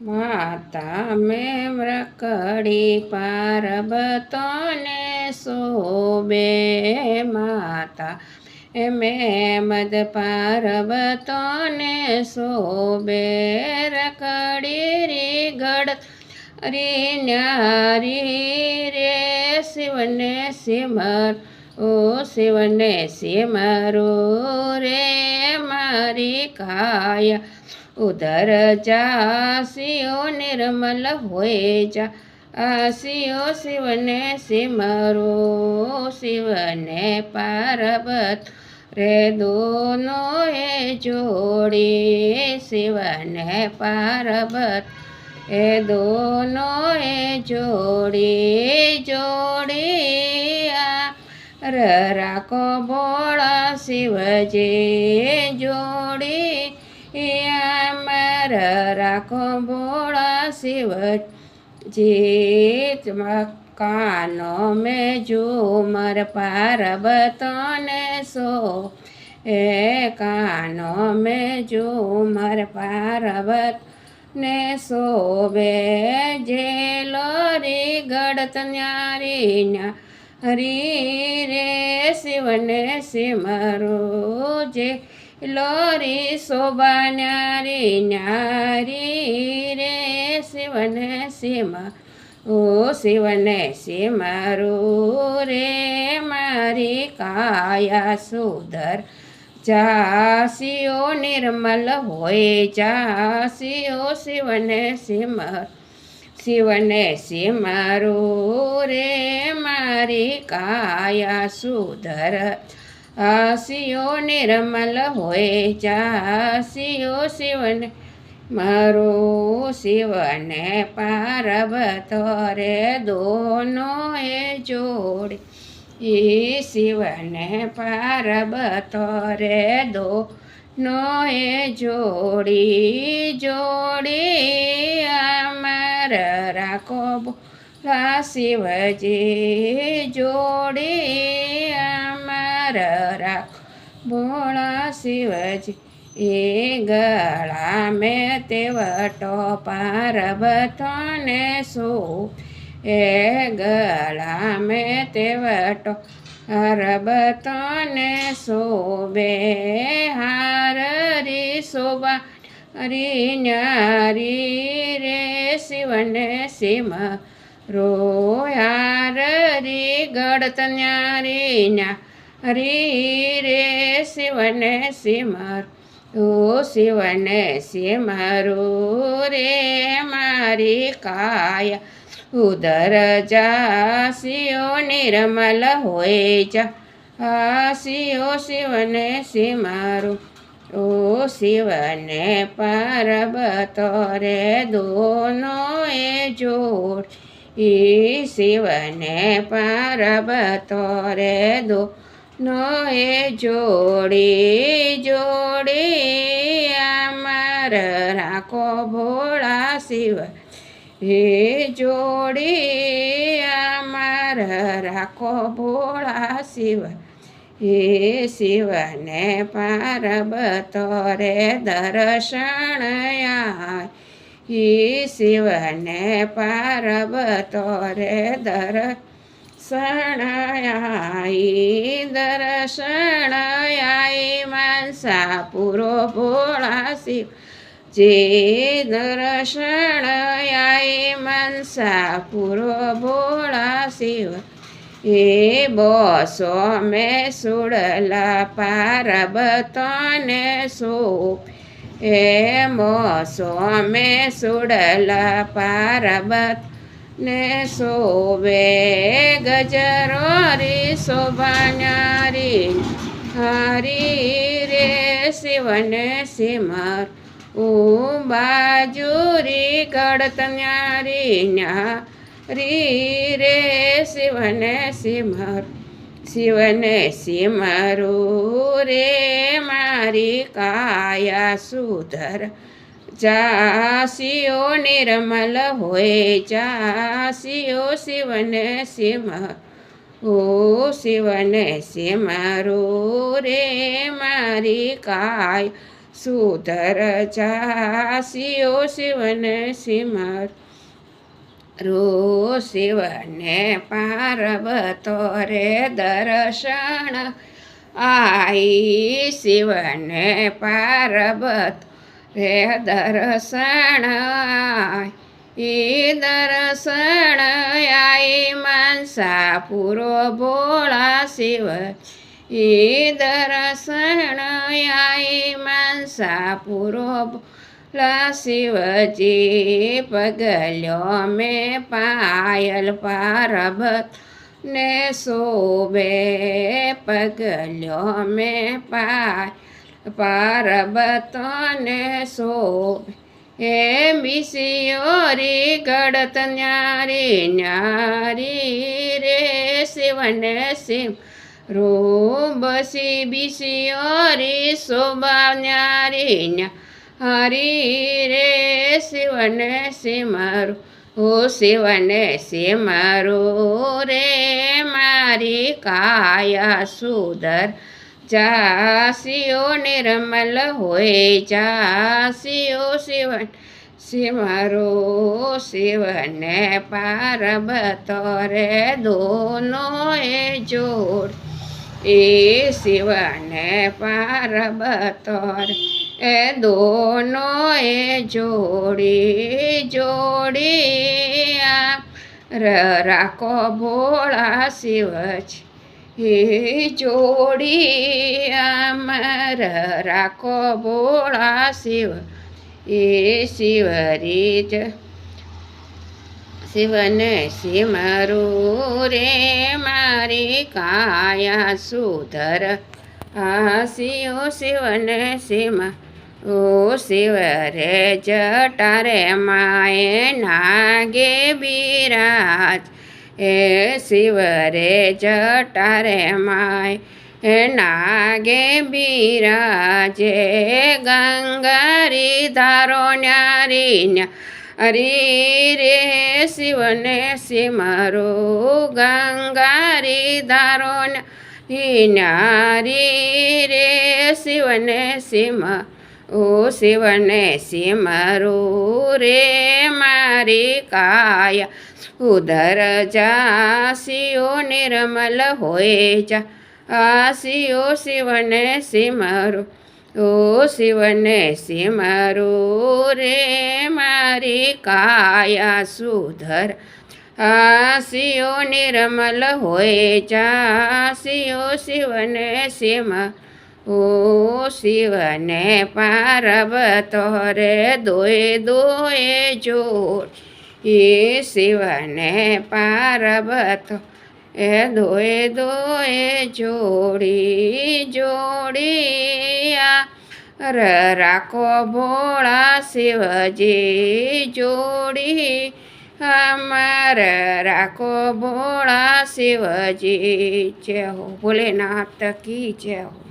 માતા મેં રકડી પાર્વતોને શોભે માતા મેં મદ પાર્વતોને શોભે રકડી રી ગડ રી ન્યારી રે શિવને સિમર ઓ શિવને સિમરો રે મારી કાયા ઉધર જાસિયો નિર્મલ હોય જા આસિયો શિવને સિમરો શિવને પાર્વત રે દોનો એ જોડી શિવને પાર્વત એ દોનો એ જોડી જોડી રાખો ભોળા શિવજી જોડી રાખો ભોળા શિવજી કાનો મેં ઝુમર પાર્વતોને સો એ કાનો મેં ઝુમર પાર્વત ને શોભે જેલોરી ગડત ન્યારી હરી રે શિવને સિમરો જે લોરી શોભા ન્યારી ન્યારી રે શિવને સિમ ઓ શિવને સિમરો રે મારી કાયા સુધર જાસિયો નિર્મલ હોય જાસિયો શિવને સિમર શિવને સિમરો રે મારી કાયા સુધર આસિયો નિર્મલ હોય જાસિયો શિવને મારો શિવને પાર્વતો રે દોનો એ જોડી એ શિવને પાર્વતો રે દોનો એ જોડી જોડી અમર રાખો ભોળા શિવજી જોડી રાખો ભોળા શિવજી એ ગળા મેં તેવટો પાર્વતોને સો એ ગળા મેં તેવટો પાર્વતોને શોભે હાર રી શોભા રી ન્યારી રે શિવને સિમ રોયાર રી ગડત ન્યારી ન્યા હરી રે શિવને સિમર ઓ શિવને સિમરો રે મારી કાયા ઉદર જાસિયો નિર્મલ હોય જા આસિયો શિવને સિમરો ઓ શિવને પાર્વતો રે દોનો એ જોડ એ શિવને પાર્વતો રે દો નો એ જોડી જોડી અમર રાખો ભોળા શિવ હે જોડી અમર રાખો ભોળા શિવ હે શિવને પાર્વતો રે દર્શન હે શિવને પાર્વતો રે દર્શન મનસા પૂરો ભોળા શિવ જે દર્શન મનસા પૂરો ભોળા શિવ એ બસો મેં સુડલા પાર્વતોને સો એ મોસો મેં સુડલા પાર્વત ને શોભે ગજરો રી શોભા ન્યારી હરી રે શિવને સિમર ઓ બાજુરી ગડત ન્યારી ન્યારી રે શિવને સિમર શિવને સિમરો રે મારી કાયા સુધર જાસિયો નિર્મલ હોય જાસિયો શિવને સિમર ઓ શિવને સિમરો રે મારી કાય સુધર જાસિયો શિવને સિમરો શિવને પાર્વતો રે દર્શન આઈ શિવને પાર્વત રે દર્શન દર્શન આઈ માનસા પૂરો ભોળા શિવ દર્શન આઈ માનસા પૂરો ભોળા શિવજી પગલ્યો મેં પાયલ પાર્વત ને શોભે પગલ્યો મેં પાર્વતને શોભે હે બિસિયોરી ગળત ન્યારી ન્યારી રે શિવને સિમરો બસી બિસિયોરી શોભા ન્યારી ન્યારી રે શિવને સિમરો ઓ શિવને સિમરો રે મારી કાયા સુધર જાસિયો નિર્મલ હોય જાસિયો શિવન સિમરો શિવને પાર્વતો રે દોનો એ જોડ એ શિવને પાર્વતો રે એ દોનો એ જોડી જોડી રાખો ભોળા શિવજી હે જોડી અમર રાખો ભોળા શિવ એ શિવરીજ શિવને સિમરો રે મારી કાયા સુધર આસિયો શિવને સિમા ઓ શિવ રે જટારે માએ નાગે બિરાજ હે શિવ રે જટારે માય હે નાગે બિરાજે ગંગારી ધારો ન્યારી ન્યારી રે શિવને સિમરો ગંગારી ધારો ન્યારી રે શિવને સિમ ઓ શિવને સિમરો રે મારી કાયા ઉધર જાસિયો નિર્મલ હોય જાસિયો શિવને સિમરો ઓ શિવને સિમરો રે મારી કાયા સુધર આસિયો નિર્મલ હોય જાસિયો શિવને સિમરો ઓ શિવને પાર્વતો રે દોએ દોએ જોડ એ શિવને પાર્વતો એ દોએ દોએ જોડી જોડી રાખો ભોળા શિવજી જોડી અમાર રાખો ભોળા શિવજી જય હો ભોલેનાથ કી જય હો।